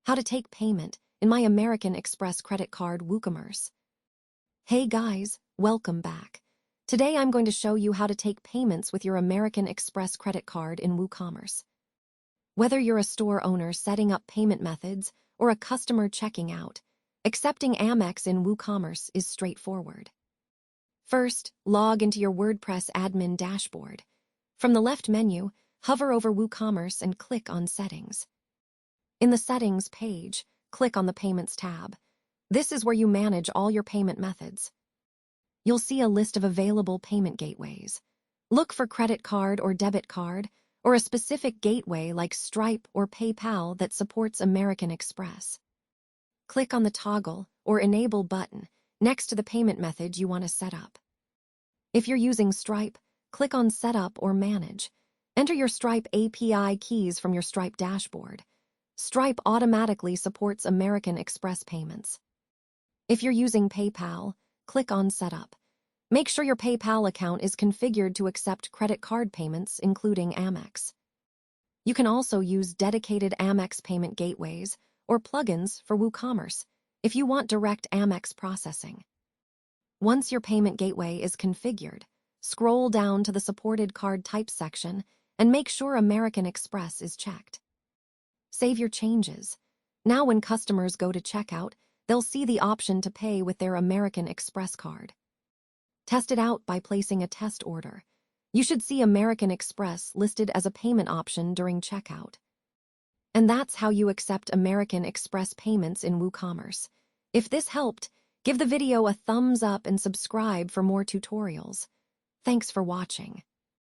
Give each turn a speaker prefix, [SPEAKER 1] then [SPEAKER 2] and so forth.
[SPEAKER 1] How to take payment in my American Express credit card Woocommerce. Hey guys, welcome back. Today I'm going to show you how to take payments with your American Express credit card in Woocommerce. Whether you're a store owner setting up payment methods or a customer checking out, accepting Amex in Woocommerce is straightforward. First, log into your WordPress admin dashboard. From the left menu, hover over Woocommerce and click on Settings. In the Settings page, click on the Payments tab. This is where you manage all your payment methods. You'll see a list of available payment gateways. Look for credit card or debit card, or a specific gateway like Stripe or PayPal that supports American Express. Click on the Toggle or Enable button next to the payment method you want to set up. If you're using Stripe, click on Setup or Manage. Enter your Stripe API keys from your Stripe dashboard. Stripe automatically supports American Express payments. If you're using PayPal, click on Setup. Make sure your PayPal account is configured to accept credit card payments, including Amex. You can also use dedicated Amex payment gateways or plugins for Woocommerce if you want direct Amex processing. Once your payment gateway is configured, scroll down to the supported card type section and make sure American Express is checked. Save your changes. Now when customers go to checkout, they'll see the option to pay with their American Express card. Test it out by placing a test order. You should see American Express listed as a payment option during checkout. And that's how you accept American Express payments in Woocommerce. If this helped, give the video a thumbs up and subscribe for more tutorials. Thanks for watching.